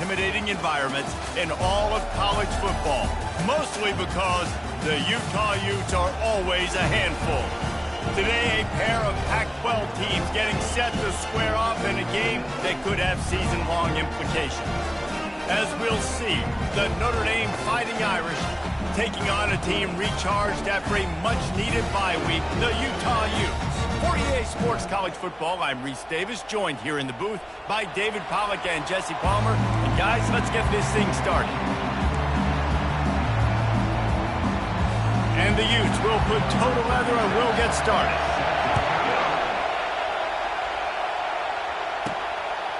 intimidating environments in all of college football, mostly because the Utah Utes are always a handful. Today, a pair of Pac-12 teams getting set to square off in a game that could have season-long implications. As we'll see, the Notre Dame Fighting Irish taking on a team recharged after a much-needed bye week, the Utah Utes. For EA Sports College Football, I'm Reese Davis, joined here in the booth by David Pollack and Jesse Palmer. And guys, let's get this thing started. And the Utes will put total leather and will get started.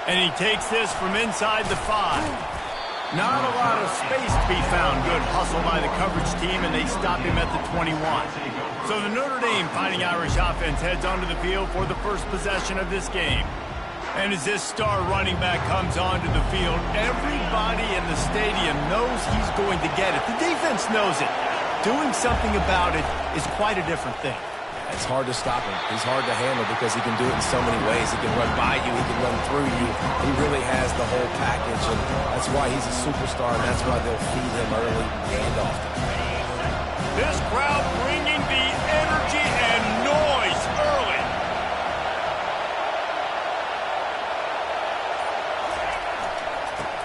And he takes this from inside the 5. Not a lot of space to be found. Good hustle by the coverage team, and they stop him at the 21. So the Notre Dame Fighting Irish offense heads onto the field for the first possession of this game. And as this star running back comes onto the field, everybody in the stadium knows he's going to get it. The defense knows it. Doing something about it is quite a different thing. It's hard to stop him. He's hard to handle because he can do it in so many ways. He can run by you. He can run through you. He really has the whole package, and that's why he's a superstar, and that's why they'll feed him early and often. This crowd bringing the energy and noise early.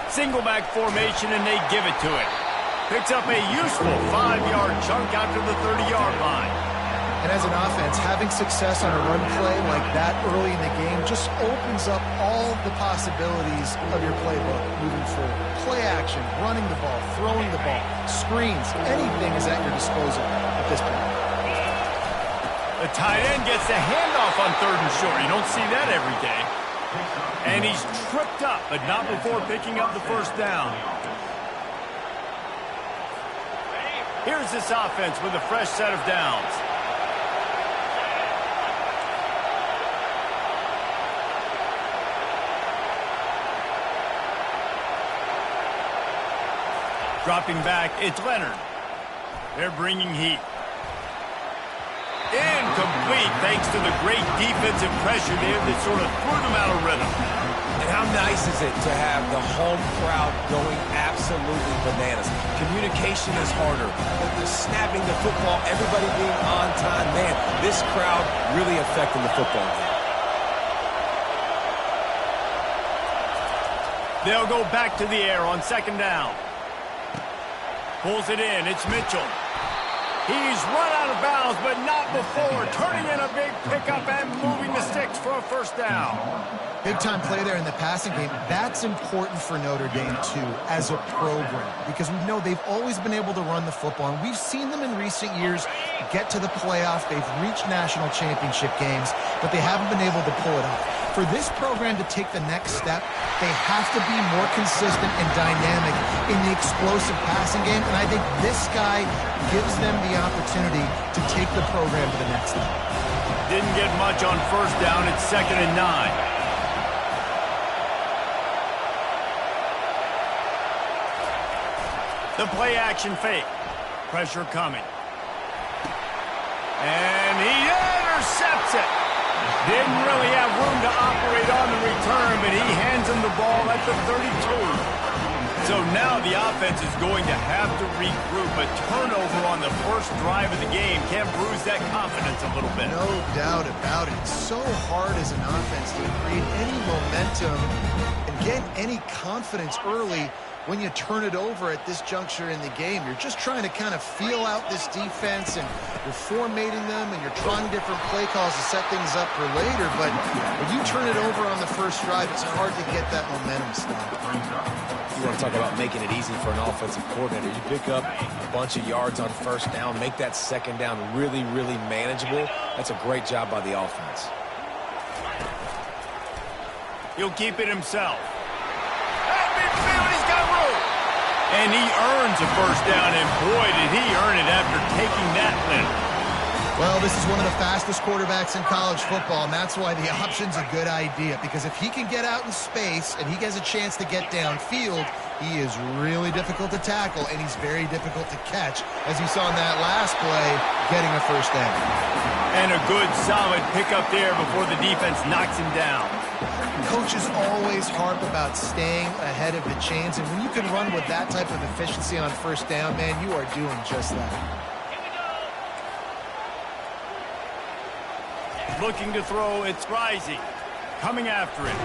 Single back formation, and they give it to him. Picks up a useful 5-yard chunk out to the 30-yard line. And as an offense, having success on a run play like that early in the game just opens up all the possibilities of your playbook moving forward. Play action, running the ball, throwing the ball, screens, anything is at your disposal at this point. The tight end gets the handoff on 3rd and short. You don't see that every day. And he's tripped up, but not before picking up the first down. Here's this offense with a fresh set of downs. Dropping back, it's Leonard. They're bringing heat. Incomplete, thanks to the great defensive pressure there that sort of threw them out of rhythm. And how nice is it to have the home crowd going absolutely bananas? Communication is harder, but the snapping the football, everybody being on time, man, this crowd really affecting the football game. They'll go back to the air on 2nd down. Pulls it in, it's Mitchell. He's run out of bounds, but not before. Turning in a big pickup and moving the sticks for a first down. Big-time play there in the passing game. That's important for Notre Dame, too, as a program, because we know they've always been able to run the football, and we've seen them in recent years get to the playoff. They've reached national championship games, but they haven't been able to pull it off. For this program to take the next step, they have to be more consistent and dynamic in the explosive passing game, and I think this guy gives them the opportunity to take the program to the next step. Didn't get much on 1st down. It's 2nd and 9. The play action fake. Pressure coming. And he intercepts it. Didn't really have room to operate on the return, but he hands him the ball at the 32. So now the offense is going to have to regroup. A turnover on the first drive of the game can bruise that confidence a little bit. No doubt about it. It's so hard as an offense to create any momentum and get any confidence early when you turn it over at this juncture in the game. You're just trying to kind of feel out this defense, and you're formatting them, and you're trying different play calls to set things up for later. But when you turn it over on the first drive, it's hard to get that momentum started. You want to talk about making it easy for an offensive coordinator. You pick up a bunch of yards on 1st down, make that 2nd down really, really manageable. That's a great job by the offense. He'll keep it himself. He's got room. And he earns a first down, and boy, did he earn it after taking that lift. Well, this is one of the fastest quarterbacks in college football, and that's why the option's a good idea, because if he can get out in space and he gets a chance to get downfield, he is really difficult to tackle, and he's very difficult to catch, as you saw in that last play, getting a first down. And a good, solid pickup there before the defense knocks him down. Coaches always harp about staying ahead of the chains, and when you can run with that type of efficiency on first down, man, you are doing just that. Looking to throw, it's Rising. Coming after it.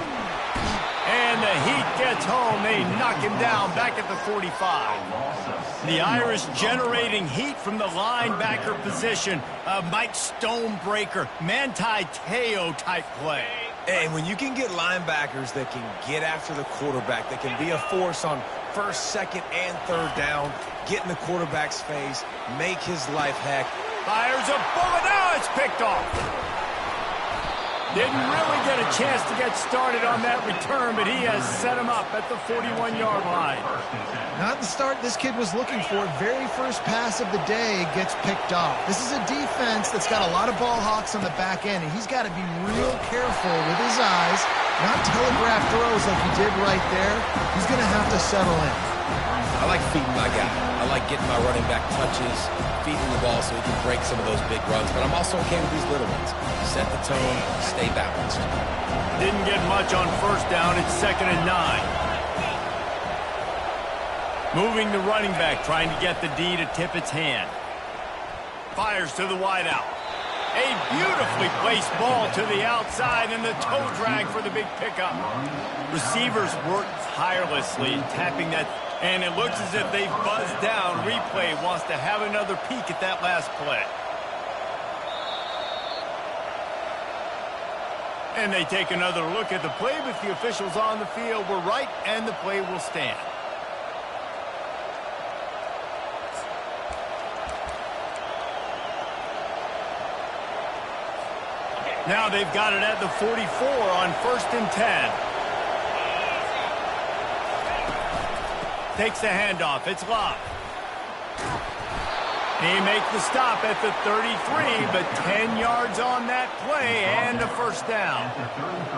And the heat gets home. They knock him down back at the 45. The Irish generating heat from the linebacker position. A Mike Stonebreaker, Manti Te'o type play. And when you can get linebackers that can get after the quarterback, that can be a force on first, second, and third down, get in the quarterback's face, make his life heck. Fires a bullet. Now it's picked off. Didn't really get a chance to get started on that return, but he has set him up at the 41-yard line. Not the start this kid was looking for. Very first pass of the day gets picked off. This is a defense that's got a lot of ball hawks on the back end, and he's got to be real careful with his eyes, not telegraph throws like he did right there. He's going to have to settle in. I like feeding my guy. I like getting my running back touches, feeding the ball so he can break some of those big runs, but I'm also okay with these little ones. Set the tone, stay balanced. Didn't get much on first down. It's 2nd and 9. Moving the running back, trying to get the D to tip its hand. Fires to the wideout. A beautifully placed ball to the outside, and the toe drag for the big pickup. Receivers work tirelessly, tapping that, and it looks as if they've buzzed down. Replay wants to have another peek at that last play. And they take another look at the play, but the officials on the field were right, and the play will stand. Now they've got it at the 44 on 1st and 10. Takes the handoff. It's Locke. He makes the stop at the 33, but 10 yards on that play and a first down.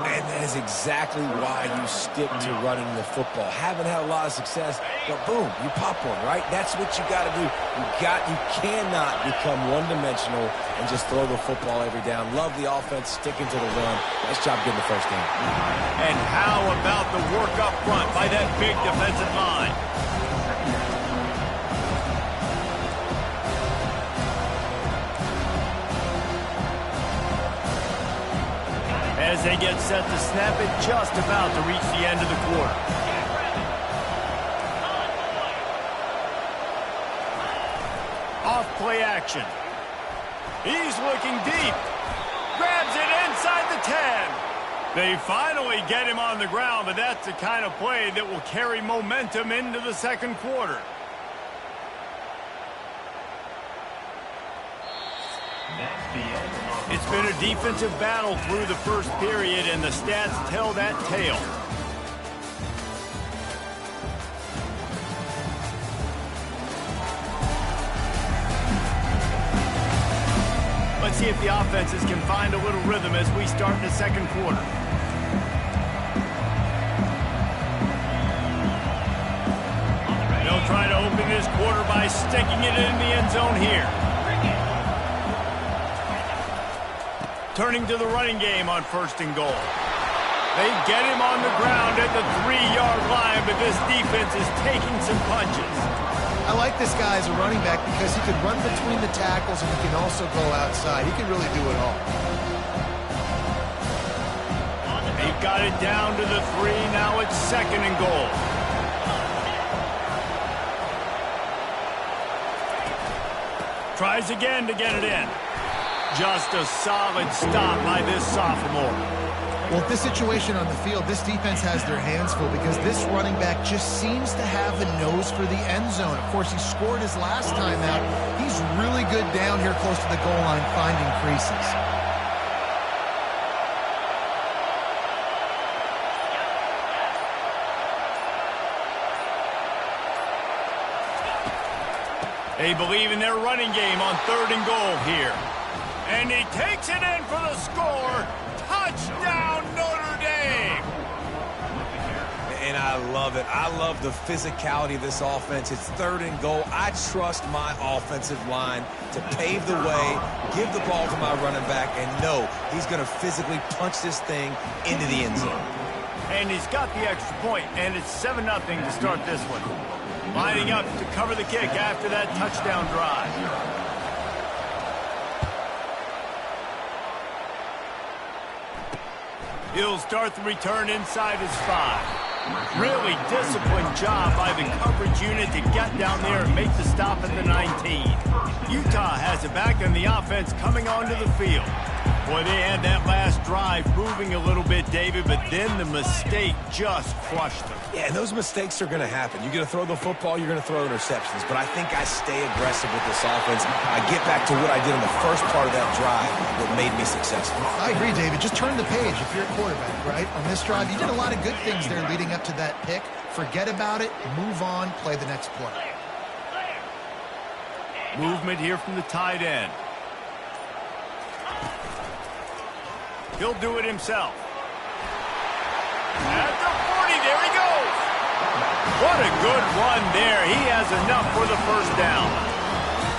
And that is exactly why you stick to running the football. Haven't had a lot of success, but boom, you pop one, right? That's what you got to do. You cannot become one-dimensional and just throw the football every down. Love the offense, sticking to the run. Nice job getting the first down. And how about the work up front by that big defensive line? As they get set to snap it, just about to reach the end of the quarter. Off play action. He's looking deep. Grabs it inside the 10. They finally get him on the ground, but that's the kind of play that will carry momentum into the second quarter. It's been a defensive battle through the first period, and the stats tell that tale. Let's see if the offenses can find a little rhythm as we start the second quarter. They'll try to open this quarter by sticking it in the end zone here. Turning to the running game on 1st and goal. They get him on the ground at the 3-yard line, but this defense is taking some punches. I like this guy as a running back because he can run between the tackles and he can also go outside. He can really do it all. They've got it down to the 3. Now it's 2nd and goal. Tries again to get it in. Just a solid stop by this sophomore. Well, with this situation on the field, this defense has their hands full because this running back just seems to have a nose for the end zone. Of course, he scored his last time out. He's really good down here close to the goal line, finding creases. They believe in their running game on 3rd and goal here. And he takes it in for the score. Touchdown, Notre Dame! And I love it. I love the physicality of this offense. It's 3rd and goal. I trust my offensive line to pave the way, give the ball to my running back, and know he's going to physically punch this thing into the end zone. And he's got the extra point, and it's 7-0 to start this one. Lining up to cover the kick after that touchdown drive. He'll start the return inside his 5. Really disciplined job by the coverage unit to get down there and make the stop at the 19. Utah has it back, and the offense coming onto the field. Boy, they had that last drive moving a little bit, David, but then the mistake just crushed them. Yeah, and those mistakes are going to happen. You're going to throw the football, you're going to throw interceptions. But I think I stay aggressive with this offense. I get back to what I did in the first part of that drive that made me successful. I agree, David. Just turn the page if you're a quarterback, right? On this drive, you did a lot of good things there leading up to that pick. Forget about it, move on, play the next play. Movement here from the tight end. He'll do it himself. At the 40, there he goes. What a good run there. He has enough for the first down.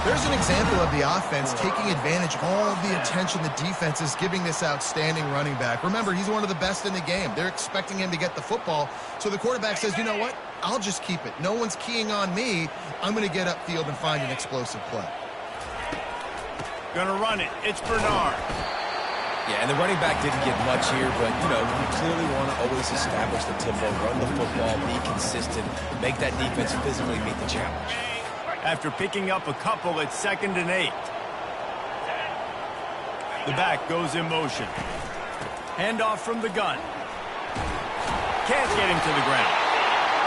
There's an example of the offense taking advantage of all of the attention the defense is giving this outstanding running back. Remember, he's one of the best in the game. They're expecting him to get the football. So the quarterback says, you know what? I'll just keep it. No one's keying on me. I'm going to get upfield and find an explosive play. Going to run it. It's Bernard. Yeah, and the running back didn't get much here, but, you know, you clearly want to always establish the tempo, run the football, be consistent, make that defense physically meet the challenge. After picking up a couple, it's 2nd and 8. The back goes in motion. Handoff from the gun. Can't get him to the ground.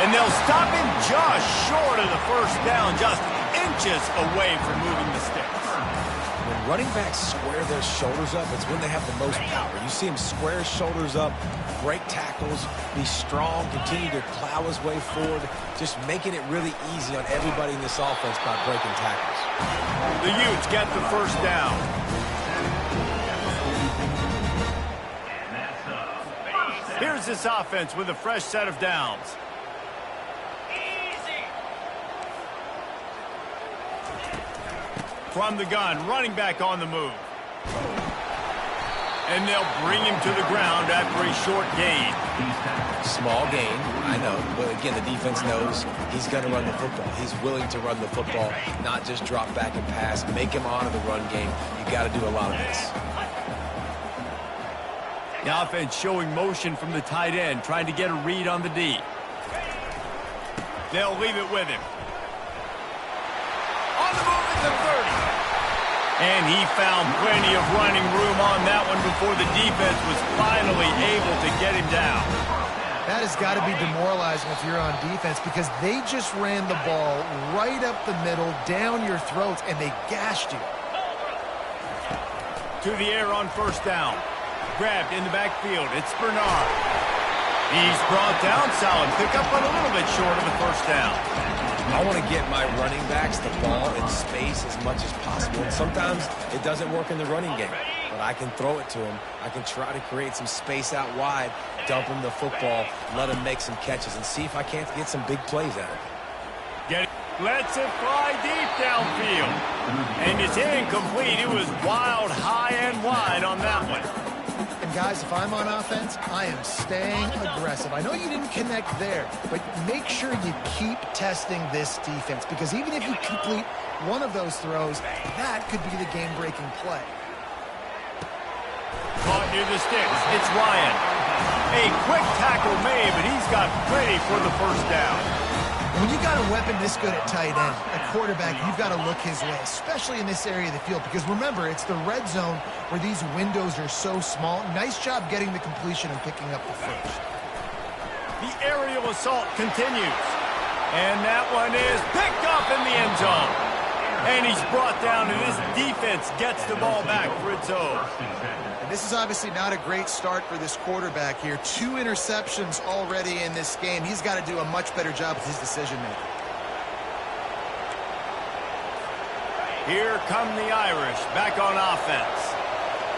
And they'll stop him just short of the first down, just inches away from moving the sticks. When running backs square their shoulders up, it's when they have the most power. You see him square his shoulders up, break tackles, be strong, continue to plow his way forward, just making it really easy on everybody in this offense by breaking tackles. The Utes get the first down. Here's this offense with a fresh set of downs. From the gun, running back on the move. And they'll bring him to the ground after a short gain. Small gain, I know. But again, the defense knows he's going to run the football. He's willing to run the football, not just drop back and pass. Make him honor the run game. You got to do a lot of this. The offense showing motion from the tight end, trying to get a read on the D. They'll leave it with him. On the move at the 30. And he found plenty of running room on that one before the defense was finally able to get him down. That has got to be demoralizing if you're on defense because they just ran the ball right up the middle, down your throats, and they gashed you. To the air on first down. Grabbed in the backfield. It's Bernard. He's brought down. Solid pickup, but a little bit short of the first down. I want to get my running backs the ball in space as much as possible. And sometimes it doesn't work in the running game, but I can throw it to him. I can try to create some space out wide, dump him the football, let him make some catches, and see if I can't get some big plays out of it. Lets it fly deep downfield. And it's incomplete. It was wild, high, and wide on that one. And guys, if I'm on offense, I am staying aggressive. I know you didn't connect there, but make sure you keep testing this defense because even if you complete one of those throws, that could be the game-breaking play. Caught near the sticks. It's Ryan. A quick tackle made, but he's got plenty for the first down. When you got a weapon this good at tight end, a quarterback, you've got to look his way, especially in this area of the field. Because remember, it's the red zone where these windows are so small. Nice job getting the completion and picking up the first. The aerial assault continues. And that one is picked up in the end zone. And he's brought down, and this defense gets the ball back for its own. And this is obviously not a great start for this quarterback here. 2 interceptions already in this game. He's got to do a much better job with his decision-making. Here come the Irish back on offense.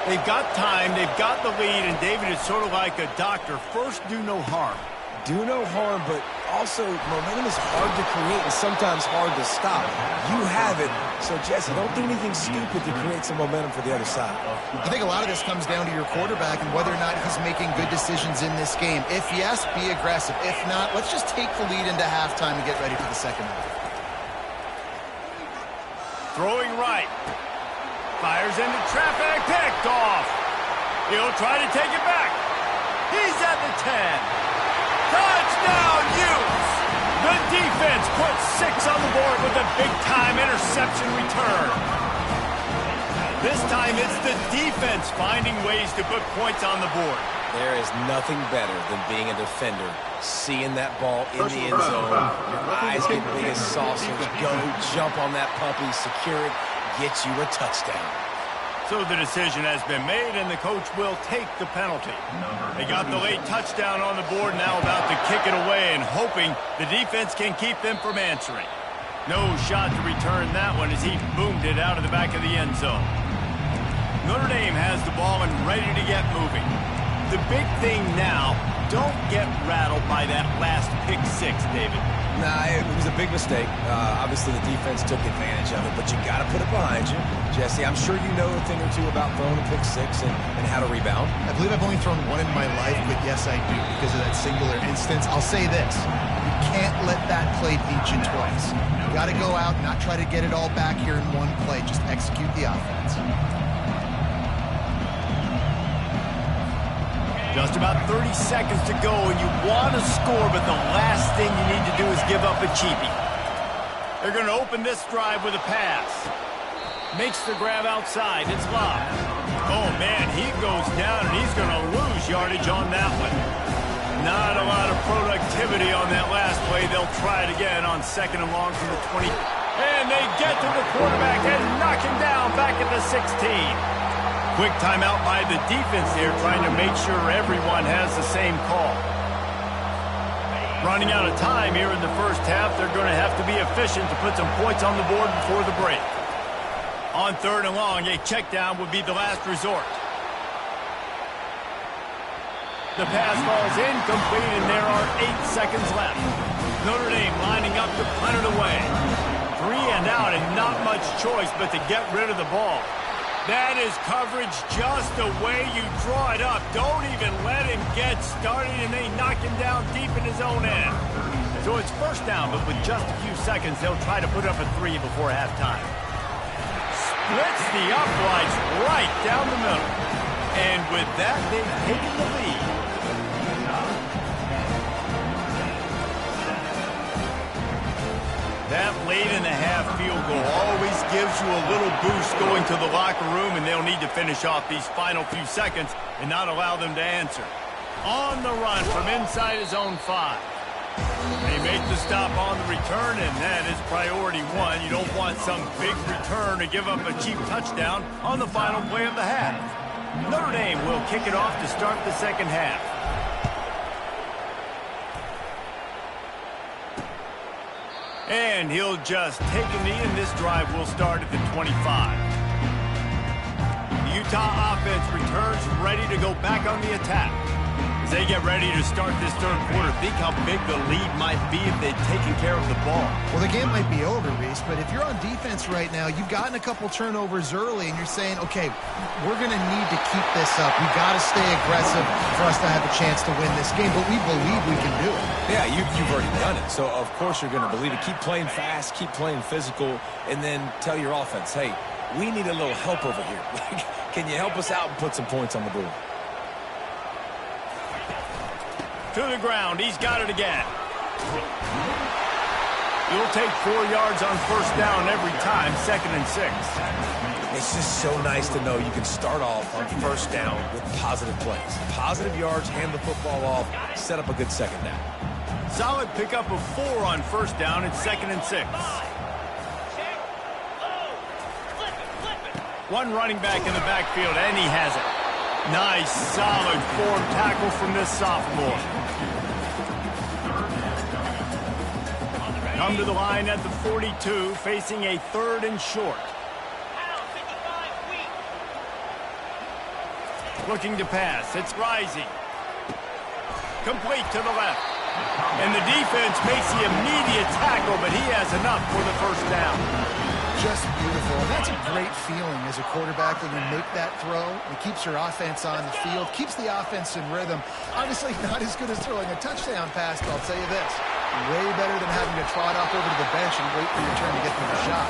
They've got time, they've got the lead, and David is sort of like a doctor. First, do no harm. do no harm, but also momentum is hard to create and sometimes hard to stop. You have it, so Jesse, don't do anything stupid to create some momentum for the other side. I think a lot of this comes down to your quarterback and whether or not he's making good decisions in this game. If yes, be aggressive. If not, let's just take the lead into halftime and get ready for the second half. Throwing right. Fires into traffic. Picked off. He'll try to take it back. He's at the 10. Touchdown, Utes! The defense puts 6 on the board with a big-time interception return. This time it's the defense finding ways to put points on the board. There is nothing better than being a defender, seeing that ball in the end zone, your eyes get big as sausage, go, jump on that puppy, secure it, get you a touchdown. So the decision has been made, and the coach will take the penalty. They got the late touchdown on the board, now about to kick it away and hoping the defense can keep them from answering. No shot to return that one as he boomed it out of the back of the end zone. Notre Dame has the ball and ready to get moving. The big thing now, don't get rattled by that last pick 6, David. Nah, it was a big mistake. Obviously, the defense took advantage of it, but you got to put it behind you. Jesse, I'm sure you know a thing or two about throwing a pick 6 and how to rebound. I believe I've only thrown one in my life, but yes, I do because of that singular instance. I'll say this. You can't let that play beat you twice. You got to go out and not try to get it all back here in one play. Just execute the offense. Just about 30 seconds to go, and you want to score, but the last thing you need to do is give up a cheapie. They're going to open this drive with a pass. Makes the grab outside. It's locked. Oh, man, he goes down, and he's going to lose yardage on that one. Not a lot of productivity on that last play. They'll try it again on 2nd and long from the 20. And they get to the quarterback and knock him down back at the 16. Quick timeout by the defense here, trying to make sure everyone has the same call. Running out of time here in the first half, they're going to have to be efficient to put some points on the board before the break. On 3rd and long, a check down would be the last resort. The pass falls incomplete, and there are 8 seconds left. Notre Dame lining up to punt it away. 3 and out, and not much choice but to get rid of the ball. That is coverage just the way you draw it up. Don't even let him get started, and they knock him down deep in his own end. So it's first down, but with just a few seconds, they'll try to put up a 3 before halftime. Splits the uprights right down the middle. And with that, they've taken the lead. That late-in-the-half field goal always gives you a little boost going to the locker room, and they'll need to finish off these final few seconds and not allow them to answer. On the run from inside his own 5. They make the stop on the return, and that is priority 1. You don't want some big return to give up a cheap touchdown on the final play of the half. Notre Dame will kick it off to start the second half. And he'll just take a knee, and this drive will start at the 25. The Utah offense returns ready to go back on the attack. As they get ready to start this third quarter, think how big the lead might be if they'd taken care of the ball. Well, the game might be over, Reese, but if you're on defense right now, you've gotten a couple turnovers early, and you're saying, okay, we're going to need to keep this up. We've got to stay aggressive for us to have a chance to win this game, but we believe we can do it. Yeah, you've already done it, so of course you're going to believe it. Keep playing fast, keep playing physical, and then tell your offense, hey, we need a little help over here. Can you help us out and put some points on the board? To the ground. He's got it again. You'll take 4 yards on first down every time, 2nd and 6. It's just so nice to know you can start off on first down with positive plays. Positive yards, hand the football off, set up a good second down. Solid pickup of 4 on first down and 2nd and 6. One running back in the backfield, and he has it. Nice, solid form tackle from this sophomore. Come to the line at the 42, facing a 3rd and short. Looking to pass. It's rising. Complete to the left. And the defense makes the immediate tackle, but he has enough for the first down. Just beautiful. And that's a great feeling as a quarterback when you make that throw. It keeps your offense on the field, keeps the offense in rhythm. Obviously not as good as throwing a touchdown pass, but I'll tell you this. Way better than having to trot off over to the bench and wait for your turn to get through the shot.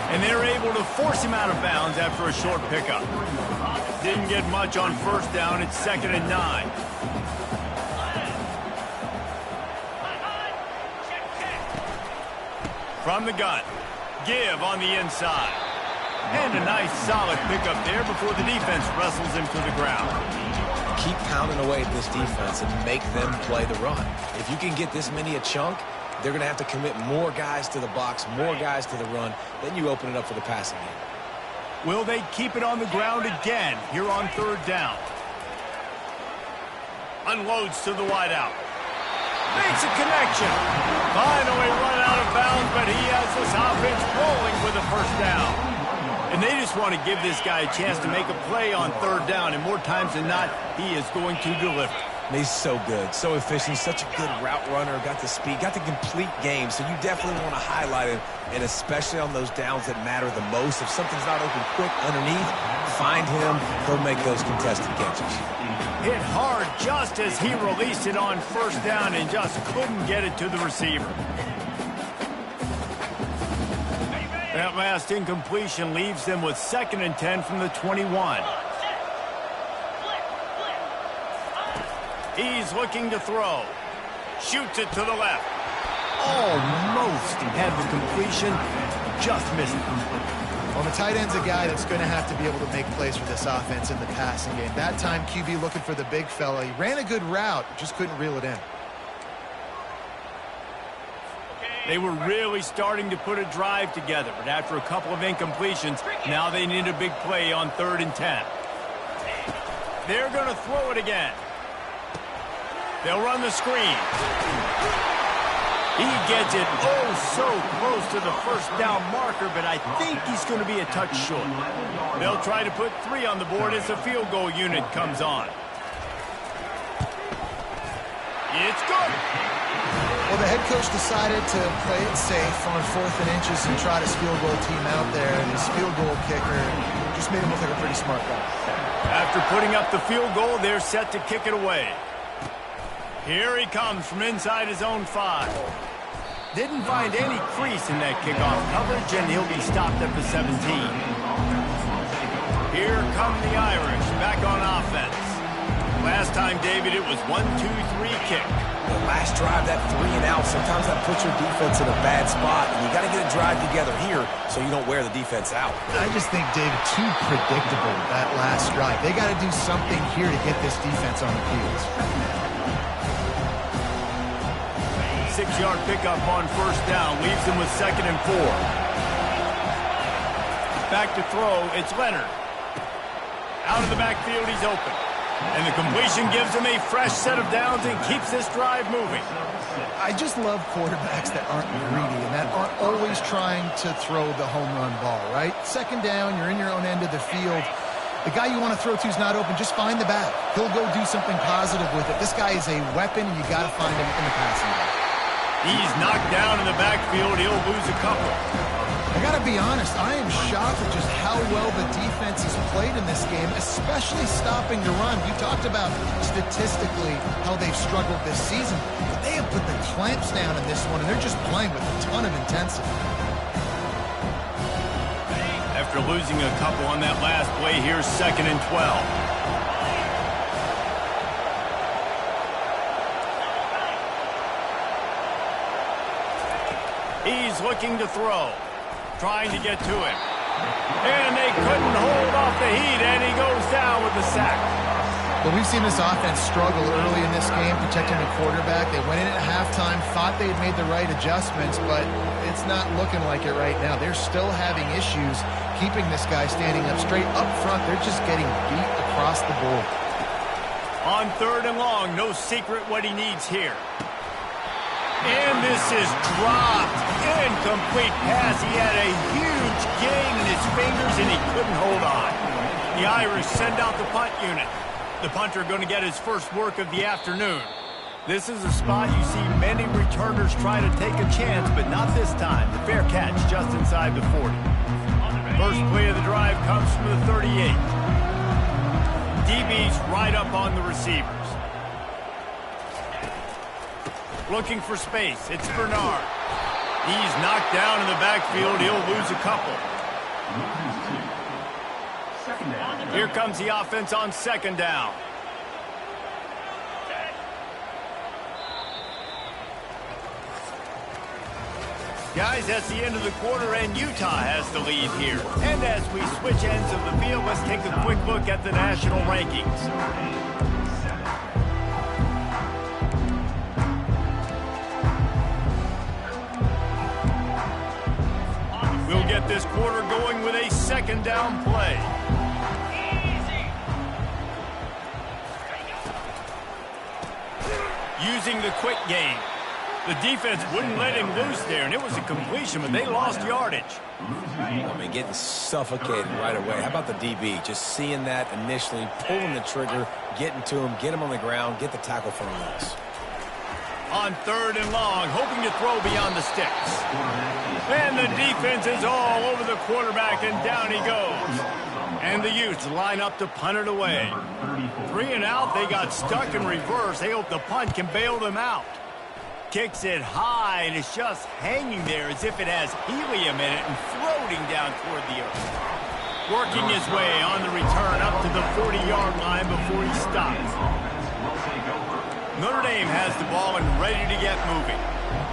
And they're able to force him out of bounds after a short pickup. Didn't get much on first down. It's 2nd and 9. From the gun. Give on the inside. And a nice solid pickup there before the defense wrestles him to the ground. Keep pounding away at this defense and make them play the run. If you can get this many a chunk, they're going to have to commit more guys to the box, more guys to the run. Then you open it up for the passing game. Will they keep it on the ground again here on 3rd down? Unloads to the wideout. Makes a connection. Finally run out of bounds, but he has this offense rolling with a first down. And they just want to give this guy a chance to make a play on 3rd down, and more times than not, he is going to deliver. He's so good, so efficient, such a good route runner, got the speed, got the complete game, so you definitely want to highlight him, and especially on those downs that matter the most. If something's not open quick underneath, find him, he'll make those contested catches. Hit hard just as he released it on 1st down and just couldn't get it to the receiver. That last incompletion leaves them with 2nd and 10 from the 21. He's looking to throw. Shoots it to the left. Almost had the completion. Just missed it. Well, the tight end's a guy that's going to have to be able to make plays for this offense in the passing game. That time, QB looking for the big fella. He ran a good route, just couldn't reel it in. They were really starting to put a drive together, but after a couple of incompletions, now they need a big play on 3rd and 10. They're going to throw it again. They'll run the screen. He gets it so close to the first down marker, but I think he's going to be a touch short. They'll try to put 3 on the board as the field goal unit comes on. It's good. Well, the head coach decided to play it safe on 4th and inches and try his field goal team out there, and his field goal kicker just made him look like a pretty smart guy. After putting up the field goal, they're set to kick it away. Here he comes from inside his own 5. Didn't find any crease in that kickoff coverage, and he'll be stopped at the 17. Here come the Irish back on offense. Last time, David, it was 1-2-3 kick. The last drive, that 3 and out, sometimes that puts your defense in a bad spot, and you got to get a drive together here so you don't wear the defense out. I just think, David, too predictable that last drive. They got to do something here to get this defense on the field. 6-yard pickup on 1st down leaves them with 2nd and 4. Back to throw, it's Leonard. Out of the backfield, he's open. And the completion gives him a fresh set of downs and keeps this drive moving. I just love quarterbacks that aren't greedy and that aren't always trying to throw the home run ball, right? 2nd down, you're in your own end of the field. The guy you want to throw to is not open. Just find the back. He'll go do something positive with it. This guy is a weapon, and you got to find him in the passing game. He's knocked down in the backfield. He'll lose a couple. I got to be honest, I am shocked at just how well the defense has played in this game, especially stopping the run. You talked about statistically how they've struggled this season, but they have put the clamps down in this one, and they're just playing with a ton of intensity. After losing a couple on that last play, here's 2nd and 12. He's looking to throw. Trying to get to him. And they couldn't hold off the heat, and he goes down with the sack. But we've seen this offense struggle early in this game, protecting the quarterback. They went in at halftime, thought they had made the right adjustments, but it's not looking like it right now. They're still having issues keeping this guy standing up straight up front. They're just getting beat across the board. On 3rd and long, no secret what he needs here. And this is dropped. Incomplete pass. He had a huge gain in his fingers, and he couldn't hold on. The Irish send out the punt unit. The punter going to get his first work of the afternoon. This is a spot you see many returners try to take a chance, but not this time. The fair catch just inside the 40. First play of the drive comes from the 38. DB's right up on the receivers. Looking for space. It's Bernard. He's knocked down in the backfield. He'll lose a couple. Here comes the offense on second down. Guys, that's the end of the quarter, and Utah has the lead here. And as we switch ends of the field, let's take a quick look at the national rankings. We'll get this quarter going with a second down play. Using the quick game. The defense wouldn't let him loose there, and it was a completion, but they lost yardage. I mean, getting suffocated right away. How about the DB? Just seeing that initially, pulling the trigger, getting to him, get him on the ground, get the tackle for a loss. On third and long, hoping to throw beyond the sticks. And the defense is all over the quarterback, and down he goes. And the Utes line up to punt it away. 3 and out, they got stuck in reverse. They hope the punt can bail them out. Kicks it high, and it's just hanging there as if it has helium in it and floating down toward the earth. Working his way on the return up to the 40-yard line before he stops. Notre Dame has the ball and ready to get moving.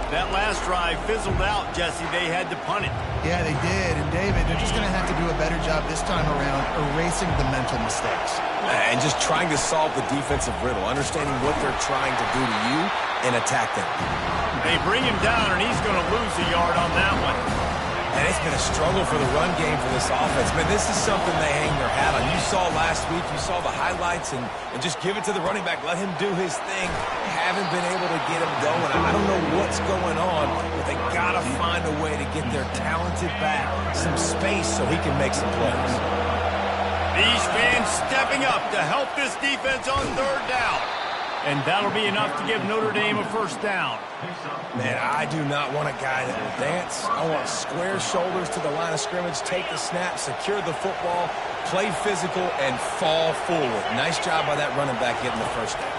That last drive fizzled out, Jesse. They had to punt it. Yeah, they did. And, David, they're just going to have to do a better job this time around erasing the mental mistakes. And just trying to solve the defensive riddle, understanding what they're trying to do to you and attack them. They bring him down, and he's going to lose a yard on that one. And it's been a struggle for the run game for this offense. Man, this is something they hang their hat on. You saw last week, you saw the highlights, and just give it to the running back. Let him do his thing. Haven't been able to get him going. I don't know what's going on, but they got to find a way to get their talented back some space so he can make some plays. These fans stepping up to help this defense on third down. And that'll be enough to give Notre Dame a first down. Man, I do not want a guy that will dance. I want square shoulders to the line of scrimmage, take the snap, secure the football, play physical, and fall forward. Nice job by that running back getting the first down.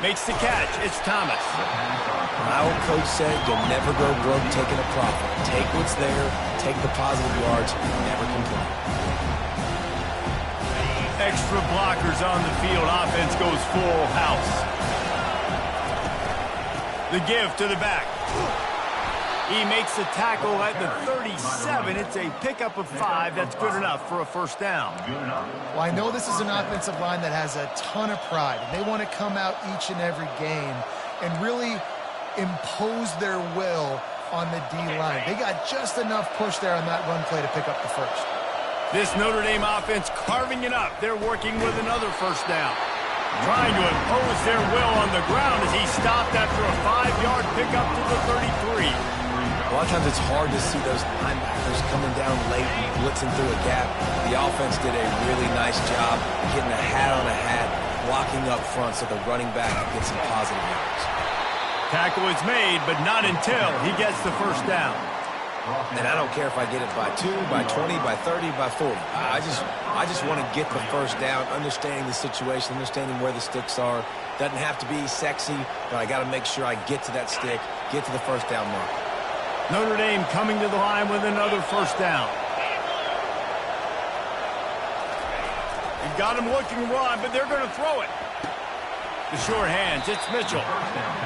Makes the catch. It's Thomas. My old coach said you'll never go broke taking a profit. Take what's there, take the positive yards, never complain. Extra blockers on the field. Offense goes full house. The give to the back. He makes the tackle at the 37. It's a pickup of 5. That's good enough for a first down. Well, I know this is an offensive line that has a ton of pride. And they want to come out each and every game and really impose their will on the D-line. They got just enough push there on that run play to pick up the first. This Notre Dame offense carving it up. They're working with another first down. Trying to impose their will on the ground as he stopped after a 5-yard pickup to the 33. A lot of times it's hard to see those linebackers coming down late and blitzing through a gap. The offense did a really nice job getting a hat on a hat, blocking up front so the running back can get some positive yards. Tackle is made, but not until he gets the first down. And I don't care if I get it by 2, by 20, by 30, by 40. I just want to get the first down, understanding the situation, understanding where the sticks are. Doesn't have to be sexy, but I got to make sure I get to that stick, get to the first down mark. Notre Dame coming to the line with another first down. You've got him looking run, but they're going to throw it. The short hands, it's Mitchell.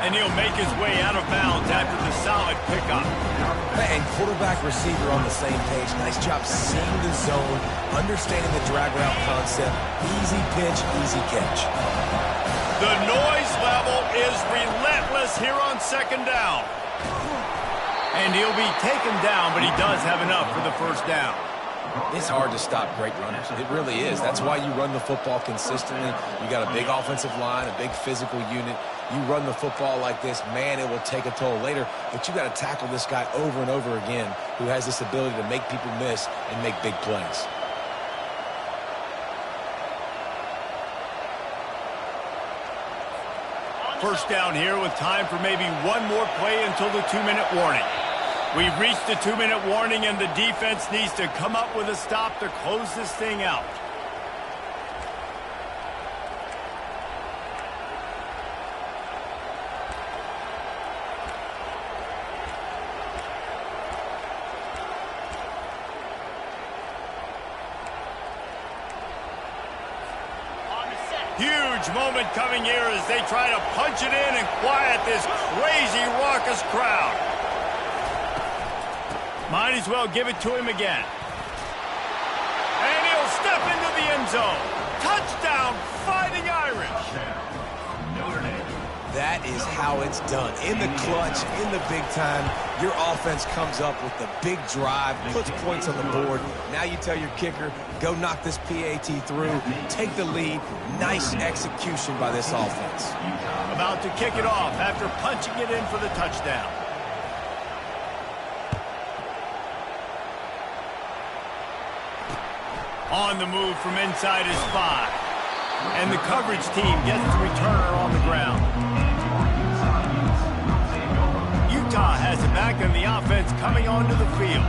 And he'll make his way out of bounds after the solid pickup. And quarterback receiver on the same page. Nice job seeing the zone, understanding the drag route concept. Easy pitch, easy catch. The noise level is relentless here on second down. And he'll be taken down, but he does have enough for the first down. It's hard to stop great runners. It really is. That's why you run the football consistently. You got a big offensive line, a big physical unit. You run the football like this, man, it will take a toll later. But you got to tackle this guy over and over again who has this ability to make people miss and make big plays. first down here with time for maybe one more play until the 2-minute warning. We've reached the 2-minute warning, and the defense needs to come up with a stop to close this thing out. Huge moment coming here as they try to punch it in and quiet this crazy, raucous crowd. Might as well give it to him again. And he'll step into the end zone. Touchdown, Fighting Irish. That is how it's done. In the clutch, in the big time, your offense comes up with the big drive, puts points on the board. Now you tell your kicker, go knock this PAT through, take the lead. Nice execution by this offense. About to kick it off after punching it in for the touchdown. On the move from inside his 5. And the coverage team gets the returner on the ground. Utah has it back in the offense coming onto the field.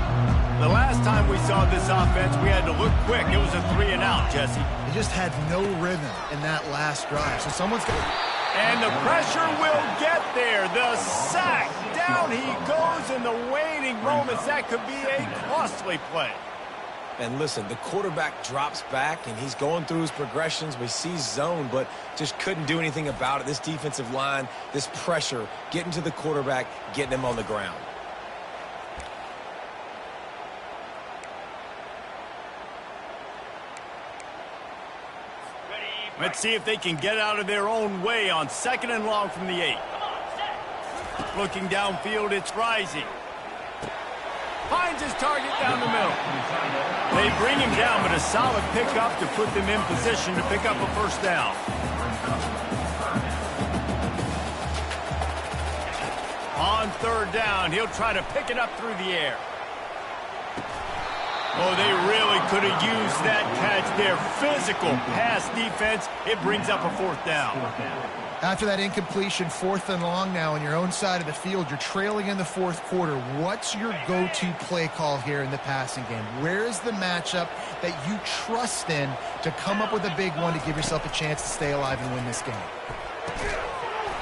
The last time we saw this offense, we had to look quick. It was a 3-and-out, Jesse. They just had no rhythm in that last drive. So someone's got... And the pressure will get there. The sack. Down he goes in the waning moments. That could be a costly play. And listen, the quarterback drops back, and he's going through his progressions. We see zone, but just couldn't do anything about it. This defensive line, this pressure, getting to the quarterback, getting him on the ground. Let's see if they can get out of their own way on 2nd and long from the 8. Looking downfield, it's Rising. Finds his target down the middle. They bring him down, but a solid pickup to put them in position to pick up a first down. On 3rd down, he'll try to pick it up through the air. Oh, they really could have used that catch there. Physical pass defense. It brings up a 4th down. After that incompletion, 4th and long now on your own side of the field, you're trailing in the 4th quarter. What's your go-to play call here in the passing game? Where is the matchup that you trust in to come up with a big one to give yourself a chance to stay alive and win this game?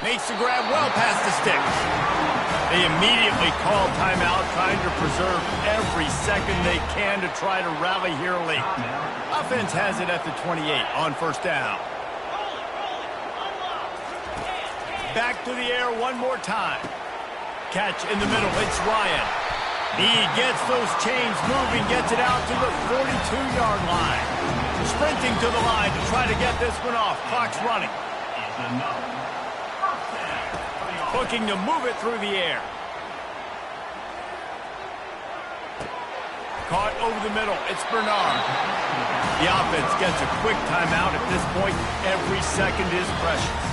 Makes the grab well past the sticks. They immediately call timeout, trying to preserve every second they can to try to rally here late. Offense has it at the 28 on 1st down. Back to the air one more time. Catch in the middle. It's Ryan. He gets those chains moving, gets it out to the 42-yard line. Sprinting to the line to try to get this one off. Clock's running. Looking to move it through the air. Caught over the middle. It's Bernard. The offense gets a quick timeout at this point. Every second is precious.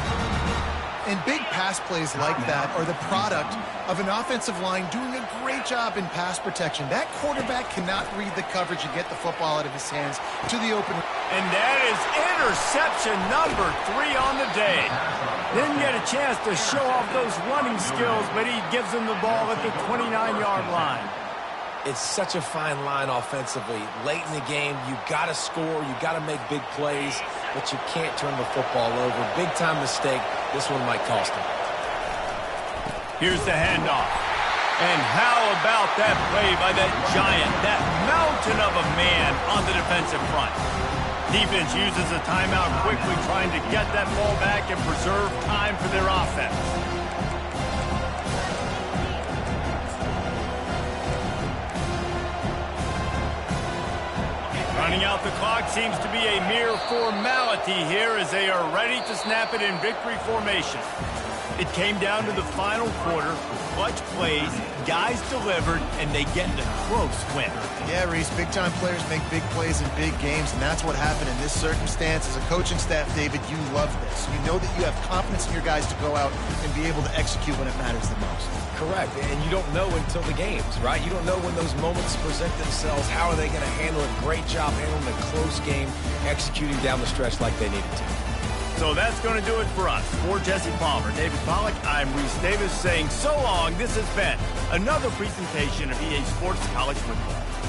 And big pass plays like that are the product of an offensive line doing a great job in pass protection. That quarterback cannot read the coverage and get the football out of his hands to the open. And that is interception number 3 on the day. Didn't get a chance to show off those running skills, but he gives them the ball at the 29-yard line. It's such a fine line offensively. Late in the game, you got to score, you got to make big plays, but you can't turn the football over. Big-time mistake. This one might cost him. Here's the handoff. And how about that play by that giant, that mountain of a man on the defensive front? Defense uses a timeout quickly, trying to get that ball back and preserve time for their offense. Running out the clock seems to be a mere formality here as they are ready to snap it in victory formation. It came down to the final quarter. Clutch plays, guys delivered, and they get the close win. Yeah, Reese, big-time players make big plays in big games, and that's what happened in this circumstance. As a coaching staff, David, you love this. You know that you have confidence in your guys to go out and be able to execute when it matters the most. Correct, and you don't know until the games, right? You don't know when those moments present themselves. How are they going to handle it? Great job handling the close game, executing down the stretch like they needed to. So that's going to do it for us. For Jesse Palmer, David Pollack, I'm Reese Davis saying so long. This has been another presentation of EA Sports College Football.